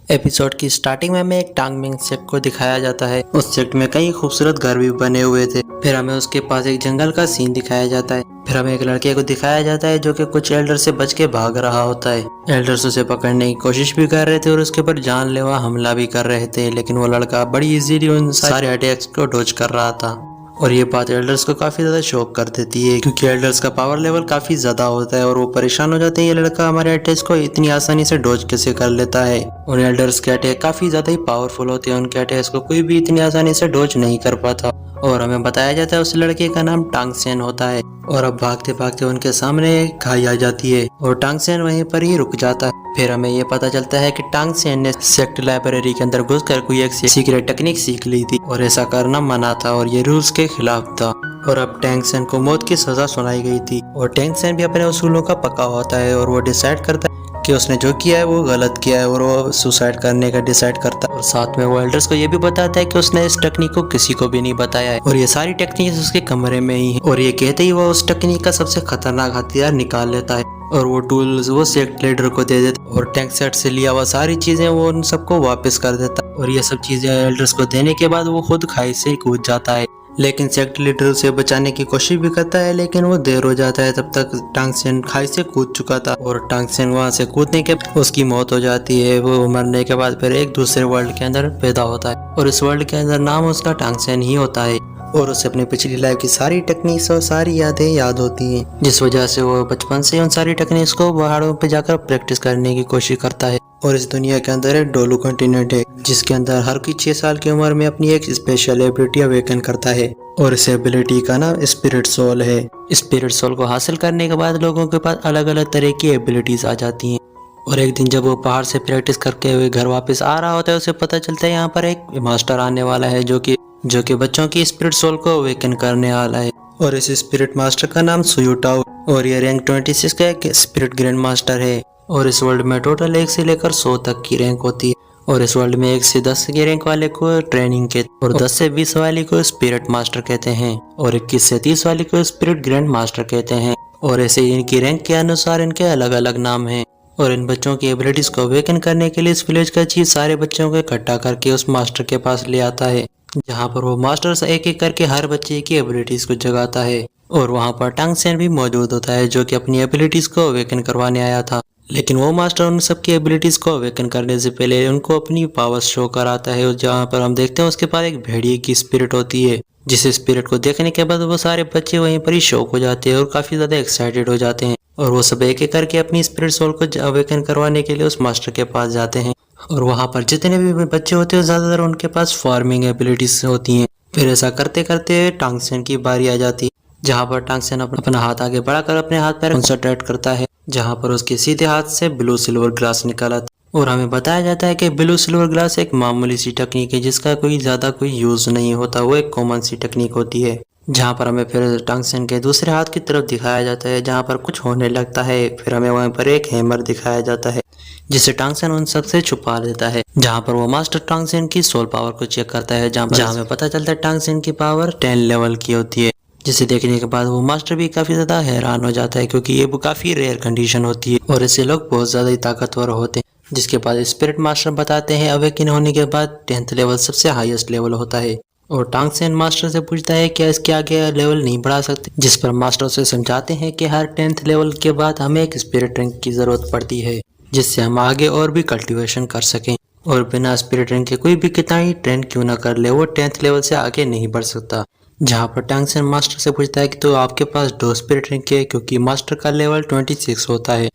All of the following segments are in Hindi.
एपिसोड की स्टार्टिंग में हमें एक टांगमिंग सेक्ट को दिखाया जाता है। उस सेक्ट में कई खूबसूरत घर भी बने हुए थे। फिर हमें उसके पास एक जंगल का सीन दिखाया जाता है। फिर हमें एक लड़के को दिखाया जाता है जो कि कुछ एल्डर से बच के भाग रहा होता है। एल्डर्स उसे पकड़ने की कोशिश भी कर रहे थे और उसके ऊपर जानलेवा हमला भी कर रहे थे, लेकिन वो लड़का बड़ी इजीली उन सारे अटैक्स को डॉज कर रहा था। और ये बात एल्डर्स को काफी ज्यादा शॉक कर देती है, क्योंकि एल्डर्स का पावर लेवल काफी ज्यादा होता है और वो परेशान हो जाते हैं ये लड़का हमारे अटैक्स को इतनी आसानी से डॉज कैसे कर लेता है। और एल्डर्स के अटैक काफी ज्यादा ही पावरफुल होते हैं, उनके अटैक्स को कोई भी इतनी आसानी से डॉज नहीं कर पाता। और हमें बताया जाता है उस लड़के का नाम टांग सेन होता है। और अब भागते भागते उनके सामने एक खाई आ जाती है और टांग सेन वहीं पर ही रुक जाता है। फिर हमें ये पता चलता है कि टांग सेन ने सेक्ट लाइब्रेरी के अंदर घुसकर कोई एक सीक्रेट टेक्निक सीख ली थी और ऐसा करना मना था और ये रूल्स के खिलाफ था। और अब टैंग सेन को मौत की सजा सुनाई गई थी और टैंग सेन भी अपने उसूलों का पक्का होता है और वो डिसाइड करता है कि उसने जो किया है वो गलत किया है और वो सुसाइड करने का डिसाइड करता है। और साथ में वो एल्डर्स को ये भी बताता है कि उसने इस टेक्निक को किसी को भी नहीं बताया है और ये सारी टेक्निक उसके कमरे में ही है। और ये कहते ही वो उस टेक्निक का सबसे खतरनाक हथियार निकाल लेता है और वो टूल्स वो सेक्ट लीडर को दे देता और टैंक सेट से लिया हुआ सारी चीजें वो उन सबको वापस कर देता। और ये सब चीजें एल्डर्स को देने के बाद वो खुद खाई से कूद जाता है, लेकिन सेक्ट लीडर उसे बचाने की कोशिश भी करता है, लेकिन वो देर हो जाता है। तब तक टांग सेन खाई से कूद चुका था और टांग सेन वहां से कूदने के उसकी मौत हो जाती है। वो मरने के बाद फिर एक दूसरे वर्ल्ड के अंदर पैदा होता है और इस वर्ल्ड के अंदर नाम उसका टांग सेन ही होता है। और उसे अपनी पिछली लाइफ की सारी टेक्निक्स और सारी यादें याद होती हैं, जिस वजह से वो बचपन से उन सारी टेक्निक्स को पहाड़ों पे जाकर प्रैक्टिस करने की कोशिश करता है। और इस दुनिया के अंदर एक डोलू कॉन्टिनेंट है जिसके अंदर हर कोई 6 साल की उम्र में अपनी एक स्पेशल एबिलिटी अवेकन करता है और इस एबिलिटी का नाम स्पिरिट सोल है। स्पिरिट सोल को हासिल करने के बाद लोगों के पास अलग अलग तरह की एबिलिटीज आ जाती हैं। और एक दिन जब वो पहाड़ से प्रैक्टिस करके हुए घर वापस आ रहा होता है, उसे पता चलता है यहाँ पर एक मास्टर आने वाला है जो कि बच्चों की स्पिरिट सोल को अवेकन करने वाला है। और इस स्पिरिट मास्टर का नाम सुयुटाओ और ये रैंक 26 का एक स्पिरिट ग्रैंड मास्टर है। और इस वर्ल्ड में टोटल 1 से लेकर 100 तक की रैंक होती है और इस वर्ल्ड में 1 से 10 की रैंक वाले को ट्रेनिंग के और 10 से 20 वाली को स्पिरिट मास्टर कहते हैं और 21 से 30 वाली को स्पिरिट ग्रैंड मास्टर कहते हैं। और ऐसे इनकी रैंक के अनुसार इनके अलग अलग नाम हैं। और इन बच्चों की एबिलिटीज को अवेकन करने के लिए इस विलेज का चीफ सारे बच्चों को इकट्ठा करके उस मास्टर के पास ले आता है, जहाँ पर वो मास्टर एक एक करके हर बच्चे की एबिलिटीज को जगाता है। और वहाँ पर टांग सेन भी मौजूद होता है जो कि अपनी एबिलिटीज को अवेकन करवाने आया था, लेकिन वो मास्टर उन सबकी एबिलिटीज को अवेकन करने से पहले उनको अपनी पावर्स शो कराता है। जहाँ पर हम देखते हैं उसके पास एक भेड़िए की स्पिरिट होती है, जिस स्पिरिट को देखने के बाद वो सारे बच्चे वहीं पर ही शॉक हो जाते हैं और काफी ज्यादा एक्साइटेड हो जाते हैं और वो सब एक एक करके अपनी स्पिरिट सोल को अवेकन करवाने के लिए उस मास्टर के पास जाते हैं। और वहाँ पर जितने भी बच्चे होते हैं ज्यादातर उनके पास फार्मिंग एबिलिटीज होती हैं। फिर ऐसा करते करते टांग सेन की बारी आ जाती है, जहाँ पर टांग सेन अपना हाथ आगे बढ़ाकर अपने हाथ पैर कंसंट्रेट करता है, जहाँ पर उसके सीधे हाथ से ब्लू सिल्वर ग्लास निकाला था। और हमें बताया जाता है कि ब्लू सिल्वर ग्लास एक मामूली सी टेक्निक है जिसका कोई ज्यादा कोई यूज नहीं होता, वो एक कॉमन सी टेक्निक होती है। जहाँ पर हमें फिर टांग सेन के दूसरे हाथ की तरफ दिखाया जाता है जहाँ पर कुछ होने लगता है। फिर हमें वहाँ पर एक हैमर दिखाया जाता है जिसे टांग सेन उन सबसे छुपा लेता है, जहाँ पर वो मास्टर टांग सेन की सोल पावर को चेक करता है, जहाँ हमें पता चलता है टांग सेन की पावर 10 लेवल की होती है, जिसे देखने के बाद वो मास्टर भी काफी ज्यादा हैरान हो जाता है क्योंकि ये वो काफी रेयर कंडीशन होती है और ऐसे लोग बहुत ज्यादा ही ताकतवर होते हैं। जिसके बाद स्पिरिट मास्टर बताते हैं अवेकन होने के बाद 10th लेवल सबसे हाईएस्ट लेवल होता है। और टांग सेन मास्टर से पूछता है क्या इसके आगे लेवल नहीं बढ़ा सकते, जिस पर मास्टर उसे समझाते हैं कि हर 10th लेवल के बाद हमें एक स्पिरिट रैंक की जरूरत पड़ती है जिससे हम आगे और भी कल्टीवेशन कर सकें, और बिना स्पिरिट रैंक के कोई भी कितना ही ट्रेंड क्यों ना कर ले वो 10th लेवल से आगे नहीं बढ़ सकता। जहाँ पर टांग सेन मास्टर से पूछता है कि तो आपके पास 2 स्पिरिट रैंक है, क्योंकि मास्टर का लेवल 26 होता है।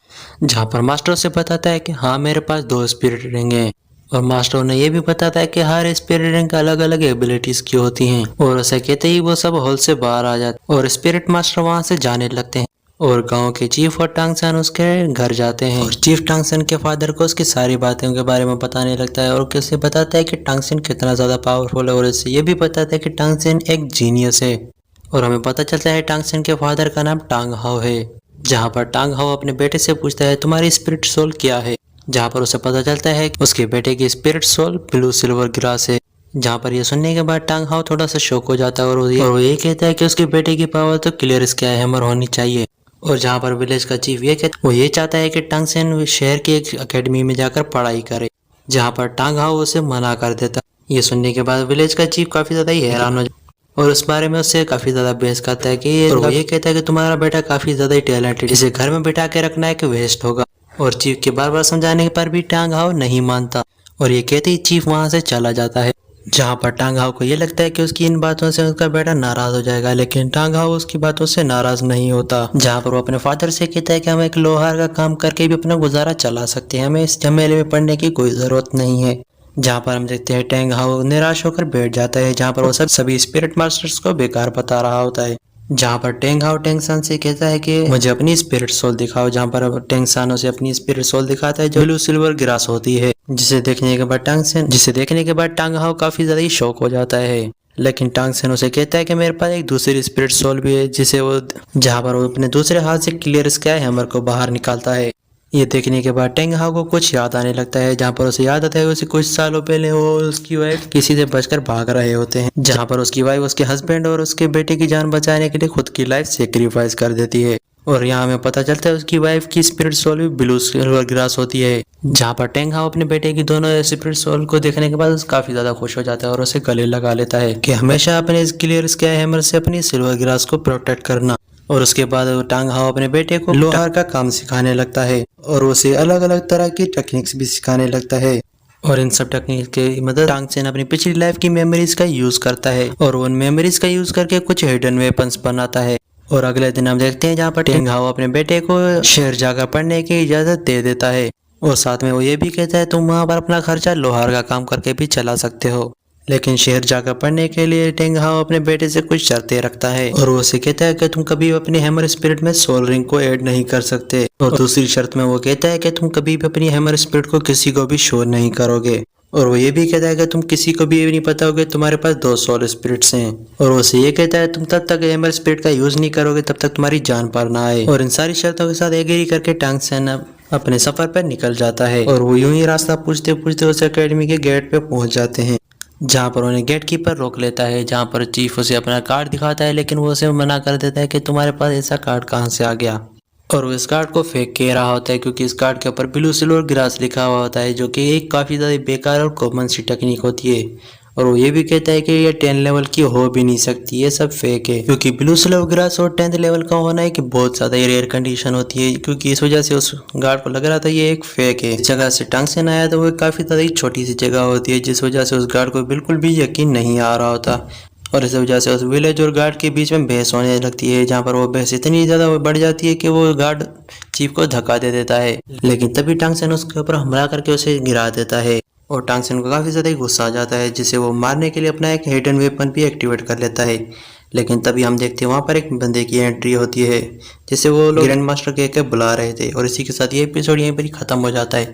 जहाँ पर मास्टर से बताता है कि हाँ मेरे पास 2 स्पिरिट रैंक है और मास्टर उन्हें ये भी बताता है कि हर स्पिरिट रैंक अलग अलग एबिलिटीज की होती हैं। और ऐसा कहते ही वो सब हॉल से बाहर आ जाते और स्पिरिट मास्टर वहाँ से जाने लगते हैं और गांव के चीफ और टांग सेन उसके घर जाते हैं और चीफ टांग सेन के फादर को उसकी सारी बातों के बारे में बताने लगता है और उसे बताता है कि टांग सेन कितना ज्यादा पावरफुल है और इससे ये भी बताता है कि टांग सेन एक जीनियस है। और हमें पता चलता है टांग सेन के फादर का नाम टांग हाओ है, जहाँ पर टांग हाओ अपने बेटे से पूछता है तुम्हारी स्पिरिट सोल क्या है, जहाँ पर उसे पता चलता है कि उसके बेटे की spirit soul blue silver grass है। जहाँ पर ये सुनने के बाद टांग हाओ थोड़ा सा शॉक हो जाता है और वो ये कहता है कि उसके बेटे की पावर तो क्लियर स्काई हैमर होनी चाहिए। और जहाँ पर विलेज का चीफ वो ये चाहता है कि टांग सेन शहर की एक एकेडमी में जाकर पढ़ाई करे जहाँ पर टांग हाउ उसे मना कर देता। ये सुनने के बाद विलेज का चीफ काफी ज्यादा ही हैरान हो जाता और उस बारे में उससे काफी ज्यादा बहस करता है कि और वो ये कहता है कि तुम्हारा बेटा काफी ज्यादा ही टैलेंटेड, इसे घर में बिठा के रखना है कि वेस्ट होगा। और चीफ के बार बार समझाने पर भी टांग हाउ नहीं मानता और ये कहते ही चीफ वहां से चला जाता है। जहाँ पर टांग हाउ को ये लगता है कि उसकी इन बातों से उसका बेटा नाराज हो जाएगा, लेकिन टांग हाउ उसकी बातों से नाराज नहीं होता। जहाँ पर वो अपने फादर से कहता है कि हम एक लोहार का काम करके भी अपना गुजारा चला सकते हैं, हमें इस झमेले में पड़ने की कोई जरूरत नहीं है। जहाँ पर हम देखते हैं टांग हाउ निराश होकर बैठ जाता है, जहाँ पर वो सभी स्पिरिट मास्टर्स को बेकार बता रहा होता है। जहाँ पर टांग हाउ टैंग सान से कहता है कि मुझे अपनी स्पिरिट सोल दिखाओ, जहाँ पर टैंग सान उसे अपनी स्पिरिट सोल दिखाता है जो ब्लू सिल्वर ग्रास होती है, जिसे देखने के बाद टांग हाउ काफी ज्यादा ही शौक हो जाता है। लेकिन टांग सेन उसे कहता है कि मेरे पास एक दूसरी स्पिरिट सोल भी है, जहाँ पर वो अपने दूसरे हाथ से क्लियर स्काई हैमर को बाहर निकालता है। ये देखने के बाद टेंग हाउ को कुछ याद आने लगता है, जहाँ पर उसे याद आता है उसे कुछ सालों पहले वो उसकी वाइफ किसी से बचकर भाग रहे होते हैं, जहाँ पर उसकी वाइफ उसके हस्बैंड और उसके बेटे की जान बचाने के लिए खुद की लाइफ सेक्रीफाइस कर देती है। और यहाँ हमें पता चलता है उसकी वाइफ की स्पिरिट सोल भी ब्लू सिल्वर ग्रास होती है। जहाँ पर टेंग हाउ अपने बेटे की दोनों स्पिरिट सोल को देखने के बाद काफी ज्यादा खुश हो जाता है और उसे गले लगा लेता है कि हमेशा अपने इस क्लियर स्काई हैमर से अपनी सिल्वर ग्रास को प्रोटेक्ट करना। और उसके बाद टांग हाउ अपने बेटे को लोहार का काम सिखाने लगता है और उसे अलग अलग तरह की टेक्निक्स भी सिखाने लगता है। और इन सब टेक्निक की मदद टांग सेन अपनी पिछली लाइफ की मेमोरीज का यूज करता है और उन मेमोरीज का यूज करके कुछ हिडन वेपन्स बनाता है। और अगले दिन हम देखते हैं जहाँ पर टेंग हाउ अपने बेटे को शहर जाकर पढ़ने की इजाजत दे देता है और साथ में वो ये भी कहता है तुम वहाँ पर अपना खर्चा लोहार का काम करके भी चला सकते हो। लेकिन शहर जाकर पढ़ने के लिए टेंग हाउ अपने बेटे से कुछ शर्तें रखता है और वो उसे कहता है कि तुम कभी अपनी हैमर स्पिरिट में सोल रिंग को ऐड नहीं कर सकते। और दूसरी शर्त में वो कहता है कि तुम कभी भी अपनी हैमर स्पिरिट को किसी को भी शो नहीं करोगे। और वो ये भी कहता है कि तुम किसी को भी नहीं बताओगे तुम्हारे पास 2 सोल स्पिरिट्स हैं। और वो ये कहता है तुम तब तक हैमर स्पिरिट का यूज नहीं करोगे तब तक तुम्हारी जान पर ना आए। और इन सारी शर्तों के साथ एग्री करके टांग सेन अपने सफर पर निकल जाता है और वो यूं ही रास्ता पूछते पूछते उस एकेडमी के गेट पे पहुंच जाते हैं, जहाँ पर उन्हें गेट कीपर रोक लेता है। जहाँ पर चीफ उसे अपना कार्ड दिखाता है, लेकिन वो उसे मना कर देता है कि तुम्हारे पास ऐसा कार्ड कहाँ से आ गया। और वो इस कार्ड को फेंक के रहा होता है क्योंकि इस कार्ड के ऊपर ब्लू सिल्वर ग्रास लिखा हुआ होता है, जो कि एक काफ़ी ज़्यादा बेकार और कॉमन सी टेक्निक होती है। और वो ये भी कहता है कि ये 10 लेवल की हो भी नहीं सकती, ये सब फेक है, क्योंकि ब्लू सिल्वर ग्रास और 10th लेवल का होना है कि बहुत ज़्यादा रेयर कंडीशन होती है, क्योंकि इस वजह से उस गार्ड को लग रहा था ये एक फेक है। इस जगह से टांग सेन आया तो वो काफ़ी ज़्यादा ही छोटी सी जगह होती है, जिस वजह से उस गार्ड को बिल्कुल भी यकीन नहीं आ रहा होता। और इस वजह से उस विलेज और गार्ड के बीच में बहस होने लगती है, जहाँ पर वो बहस इतनी ज़्यादा बढ़ जाती है कि वो गार्ड चीफ को धक्का दे देता है। लेकिन तभी टांग सेन उसके ऊपर हमला करके उसे गिरा देता है और टांग सेन को काफ़ी ज़्यादा गुस्सा आ जाता है, जिसे वो मारने के लिए अपना एक हिडन वेपन भी एक्टिवेट कर लेता है। लेकिन तभी हम देखते हैं वहाँ पर एक बंदे की एंट्री होती है, जिसे वो लोग ग्रैंड मास्टर कह के बुला रहे थे। और इसी के साथ ये एपिसोड यहीं पर ही खत्म हो जाता है।